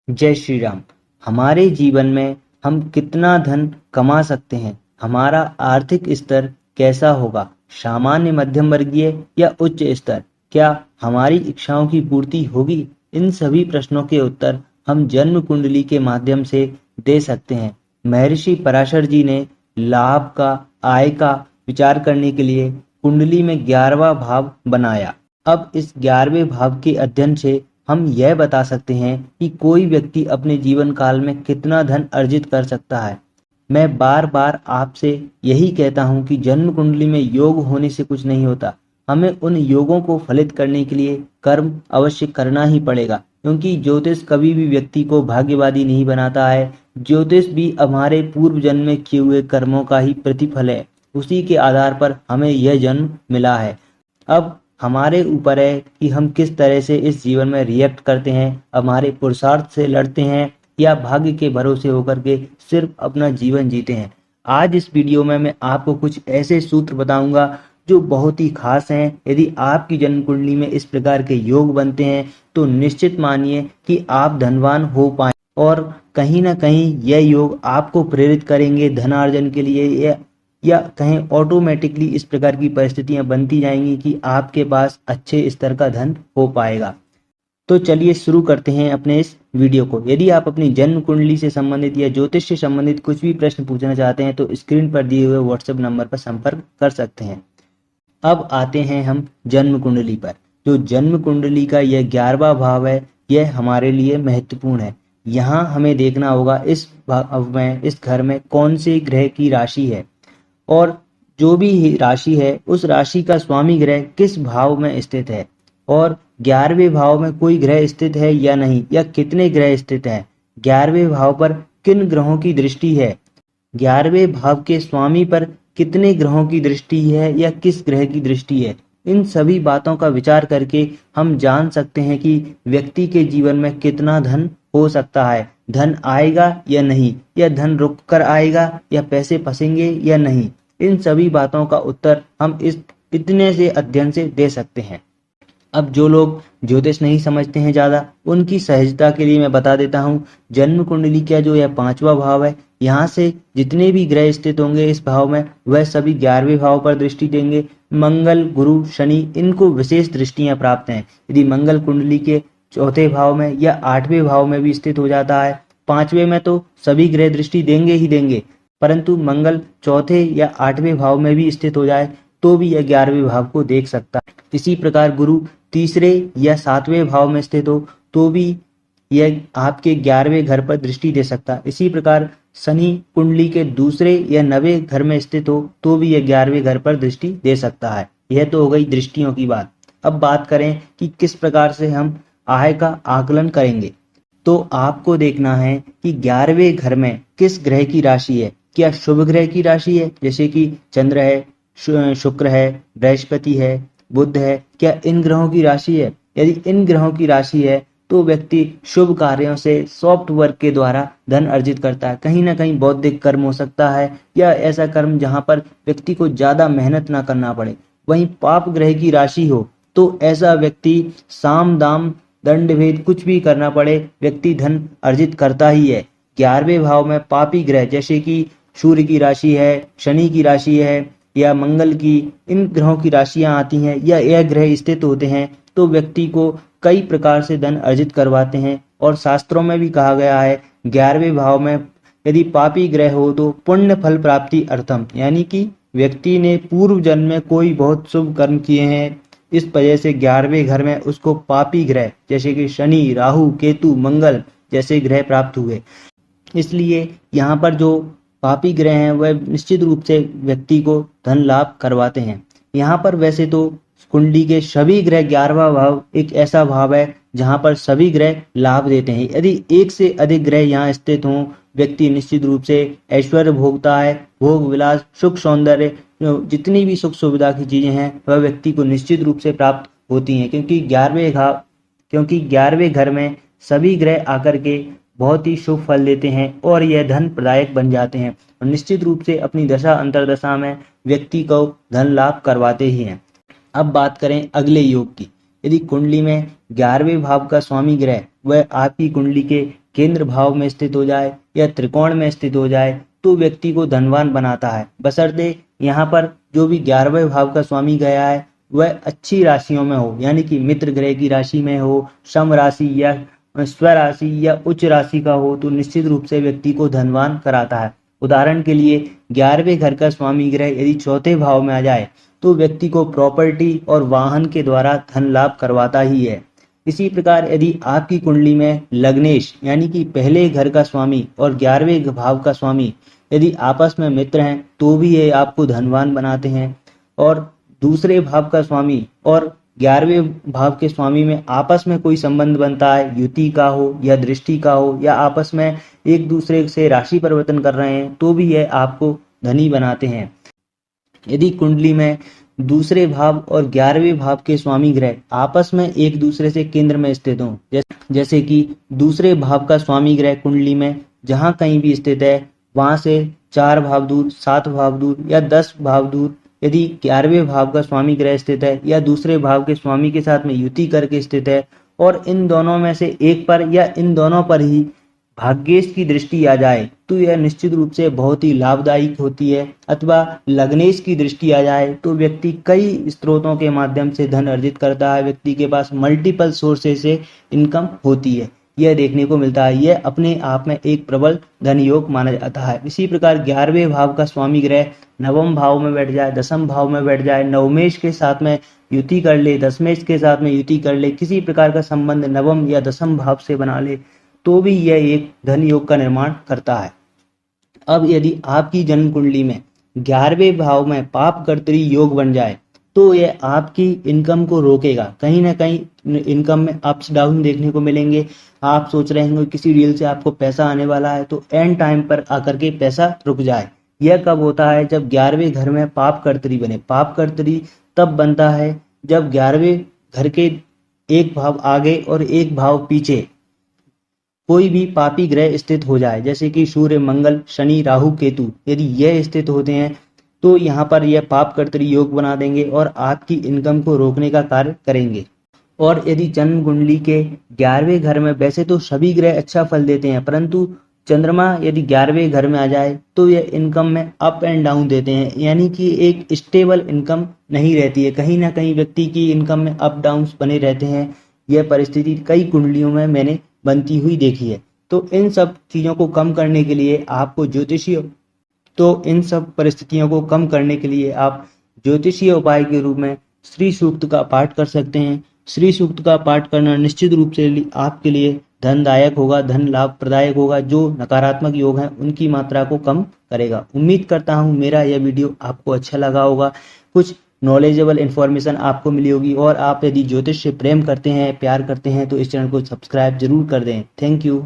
जय श्री राम। हमारे जीवन में हम कितना धन कमा सकते हैं, हमारा आर्थिक स्तर कैसा होगा, सामान्य मध्यम वर्गीय या उच्च स्तर, क्या हमारी इच्छाओं की पूर्ति होगी, इन सभी प्रश्नों के उत्तर हम जन्म कुंडली के माध्यम से दे सकते हैं। महर्षि पराशर जी ने लाभ का, आय का विचार करने के लिए कुंडली में 11वां भाव बनाया। अब इस 11वें भाव के अध्ययन से हम यह बता सकते हैं कि कोई व्यक्ति अपने जीवन काल में कितना धन अर्जित कर सकता है। मैं बार बार आपसे यही कहता हूं कि जन्म कुंडली में योग होने से कुछ नहीं होता। हमें उन योगों को फलित करने के लिए कर्म अवश्य करना ही पड़ेगा, क्योंकि ज्योतिष कभी भी व्यक्ति को भाग्यवादी नहीं बनाता है। ज्योतिष भी हमारे पूर्व जन्म में किए हुए कर्मों का ही प्रतिफल है। उसी के आधार पर हमें यह जन्म मिला है। अब हमारे ऊपर है कि हम किस तरह से इस जीवन में रिएक्ट करते हैं, हमारे पुरुषार्थ से लड़ते हैं या भाग्य के भरोसे होकर के सिर्फ अपना जीवन जीते हैं। आज इस वीडियो में मैं आपको कुछ ऐसे सूत्र बताऊंगा जो बहुत ही खास हैं। यदि आपकी जन्म कुंडली में इस प्रकार के योग बनते हैं तो निश्चित मानिए कि आप धनवान हो पाए, और कहीं ना कहीं यह योग आपको प्रेरित करेंगे धनार्जन के लिए, या कहें ऑटोमेटिकली इस प्रकार की परिस्थितियां बनती जाएंगी कि आपके पास अच्छे स्तर का धन हो पाएगा। तो चलिए शुरू करते हैं अपने इस वीडियो को। यदि आप अपनी जन्म कुंडली से संबंधित या ज्योतिष से संबंधित कुछ भी प्रश्न पूछना चाहते हैं तो स्क्रीन पर दिए हुए व्हाट्सएप नंबर पर संपर्क कर सकते हैं। अब आते हैं हम जन्म कुंडली पर। जो जन्म कुंडली का यह 11वां भाव है, यह हमारे लिए महत्वपूर्ण है। यहाँ हमें देखना होगा इस भाव में, इस घर में कौन से ग्रह की राशि है, और जो भी राशि है उस राशि का स्वामी ग्रह किस भाव में स्थित है, और 11वें भाव में कोई ग्रह स्थित है या नहीं, या कितने ग्रह स्थित हैं, 11वें भाव पर किन ग्रहों की दृष्टि है, 11वें भाव के स्वामी पर कितने ग्रहों की दृष्टि है या किस ग्रह की दृष्टि है। इन सभी बातों का विचार करके हम जान सकते हैं कि व्यक्ति के जीवन में कितना धन हो सकता है, धन आएगा या नहीं, या धन रुक कर आएगा, या पैसे फंसेंगे या नहीं। इन सभी बातों का उत्तर हम इस इतने से अध्ययन से दे सकते हैं। अब जो लोग ज्योतिष नहीं समझते हैं ज्यादा, उनकी सहजता के लिए मैं बता देता हूँ, जन्म कुंडली का जो यह 5वां भाव है, यहाँ से जितने भी ग्रह स्थित होंगे इस भाव में, वह सभी 11वें भाव पर दृष्टि देंगे। मंगल, गुरु, शनि, इनको विशेष दृष्टियां प्राप्त हैं। यदि मंगल कुंडली के 4थे भाव में या 8वें भाव में भी स्थित हो जाता है, 5वें में तो सभी ग्रह दृष्टि देंगे ही देंगे, परंतु मंगल 4थे या 8वें भाव में भी स्थित हो जाए तो भी यह 11वें भाव को देख सकता है। इसी प्रकार गुरु 3रे या 7वें भाव में स्थित हो तो भी यह आपके 11वें घर पर दृष्टि दे सकता है। इसी प्रकार शनि कुंडली के 2रे या 9वें घर में स्थित हो तो भी यह 11वें घर पर दृष्टि दे सकता है। यह तो हो गई दृष्टियों की बात। अब बात करें कि किस प्रकार से हम आय का आकलन करेंगे, तो आपको देखना है कि 11वें घर में किस ग्रह की राशि है। क्या शुभ ग्रह की राशि है, जैसे कि चंद्र है, शुक्र है, बृहस्पति है, बुध है, क्या इन ग्रहों की राशि है? यदि इन ग्रहों की राशि है तो व्यक्ति शुभ कार्यों से सॉफ्ट वर्क के द्वारा धन अर्जित करता है। कहीं ना कहीं बौद्धिक कर्म हो सकता है, या ऐसा कर्म जहां पर व्यक्ति को ज्यादा मेहनत ना करना पड़े। वहीं पाप ग्रह की राशि हो तो ऐसा व्यक्ति साम दाम दंड भेद कुछ भी करना पड़े, व्यक्ति धन अर्जित करता ही है। 11वें भाव में पापी ग्रह जैसे कि सूर्य की राशि है, शनि की राशि है, या मंगल की, इन ग्रहों की राशियां आती हैं या यह ग्रह स्थित होते हैं तो व्यक्ति को कई प्रकार से धन अर्जित करवाते हैं। और शास्त्रों में भी कहा गया है 11वें भाव में यदि पापी ग्रह हो तो पुण्य फल प्राप्ति अर्थम, यानी कि व्यक्ति ने पूर्व जन्म में कोई बहुत शुभ कर्म किए हैं, इस वजह से 11वें घर में उसको पापी ग्रह जैसे कि शनि, राहु, केतु, मंगल जैसे ग्रह प्राप्त हुए। इसलिए यहाँ पर जो पापी ग्रह हैं वह निश्चित रूप से व्यक्ति को धन लाभ करवाते हैं। यहाँ पर वैसे तो कुंडली के सभी ग्रह 11वां भाव एक ऐसा भाव है जहाँ पर सभी ग्रह लाभ देते हैं। यदि एक से अधिक ग्रह यहाँ स्थित हों, व्यक्ति निश्चित रूप से ऐश्वर्य भोगता है, भोग विलास, सुख सौंदर्य, जितनी भी सुख सुविधा की चीजें हैं वह व्यक्ति को निश्चित रूप से प्राप्त होती हैं, क्योंकि 11वें घर में सभी ग्रह आकर के बहुत ही शुभ फल देते हैं और यह धन प्रदायक बन जाते हैं, और निश्चित रूप से अपनी दशा अंतरदशा में व्यक्ति को धन लाभ करवाते ही हैं। अब बात करें अगले योग की। यदि कुंडली में 11वें भाव का स्वामी ग्रह वह आपकी कुंडली के केंद्र भाव में स्थित हो जाए या त्रिकोण में स्थित हो जाए तो व्यक्ति को धनवान बनाता है, बशर्ते यहाँ पर जो भी 11वें भाव का स्वामी गया है वह अच्छी राशियों में हो, यानी कि मित्र ग्रह की राशि में हो, सम राशि या स्वराशि या उच्च राशि का हो तो निश्चित रूप से व्यक्ति को धनवान कराता है। उदाहरण के लिए 11वें घर का स्वामी ग्रह यदि चौथे भाव में आ जाए तो व्यक्ति को प्रॉपर्टी और वाहन के द्वारा धन लाभ करवाता ही है। इसी प्रकार यदि आपकी कुंडली में लग्नेश यानी कि पहले घर का स्वामी और 11वें भाव का स्वामी यदि आपस में मित्र हैं तो भी ये आपको धनवान बनाते हैं। और दूसरे भाव का स्वामी और 11वें भाव के स्वामी में आपस में कोई संबंध बनता है, युति का हो या दृष्टि का हो या आपस में एक दूसरे से राशि परिवर्तन कर रहे हैं तो भी यह आपको धनी बनाते हैं। यदि कुंडली में दूसरे भाव और 11वें भाव के स्वामी ग्रह आपस में एक दूसरे से केंद्र में स्थित हों, जैसे कि दूसरे भाव का स्वामी ग्रह कुंडली में जहां कहीं भी स्थित है वहां से 4 भाव दूर, 7 भाव दूर या 10 भाव दूर यदि 11वें भाव का स्वामी ग्रह स्थित है या दूसरे भाव के स्वामी के साथ में युति करके स्थित है और इन दोनों में से एक पर या इन दोनों पर ही भाग्येश की दृष्टि आ जाए तो यह निश्चित रूप से बहुत ही लाभदायक होती है। अथवा लग्नेश की दृष्टि आ जाए तो व्यक्ति कई स्रोतों के माध्यम से धन अर्जित करता है, व्यक्ति के पास मल्टीपल सोर्सेस से इनकम होती है, यह देखने को मिलता है। यह अपने आप में एक प्रबल धन योग माना जाता है। इसी प्रकार 11वें भाव का स्वामी ग्रह नवम भाव में बैठ जाए, दसम भाव में बैठ जाए, नवमेश के साथ में युति कर ले, दसमेश के साथ में युति कर ले, किसी प्रकार का संबंध नवम या दसम भाव से बना ले तो भी यह एक धन योग का निर्माण करता है। अब यदि आपकी जन्म कुंडली में 11वें भाव में पाप कर्तरी योग बन जाए तो यह आपकी इनकम को रोकेगा। कहीं ना कहीं इनकम में अप्स डाउन देखने को मिलेंगे। आप सोच रहे होंगे किसी डील से आपको पैसा आने वाला है तो एंड टाइम पर आकर के पैसा रुक जाए। यह कब होता है? जब 11वें घर में पाप कर्तरी बने। पाप कर्तरी तब बनता है जब 11वें घर के एक भाव आगे और एक भाव पीछे कोई भी पापी ग्रह स्थित हो जाए, जैसे कि सूर्य, मंगल, शनि, राहु, केतु, यदि यह स्थित होते हैं तो यहाँ पर यह पाप कर्तरी योग बना देंगे और आपकी इनकम को रोकने का कार्य करेंगे। और यदि जन्म कुंडली के 11वें घर में वैसे तो सभी ग्रह अच्छा फल देते हैं, परंतु चंद्रमा यदि 11वें घर में आ जाए तो यह इनकम में अप एंड डाउन देते हैं, यानी कि एक स्टेबल इनकम नहीं रहती है। कहीं ना कहीं व्यक्ति की इनकम में अप डाउन बने रहते हैं। यह परिस्थिति कई कुंडलियों में मैंने बनती हुई देखी है। तो इन सब चीजों को कम करने के लिए आपको इन सब परिस्थितियों को कम करने के लिए आप ज्योतिषीय उपाय के रूप में श्री सूक्त का पाठ कर सकते हैं। श्री सूक्त का पाठ करना निश्चित रूप से आपके लिए धनदायक होगा, धन लाभ प्रदायक होगा। जो नकारात्मक योग हैं उनकी मात्रा को कम करेगा। उम्मीद करता हूं मेरा यह वीडियो आपको अच्छा लगा होगा, कुछ नॉलेजेबल इन्फॉर्मेशन आपको मिली होगी। और आप यदि ज्योतिष से प्रेम करते हैं, प्यार करते हैं तो इस चैनल को सब्सक्राइब जरूर कर दें। Thank you.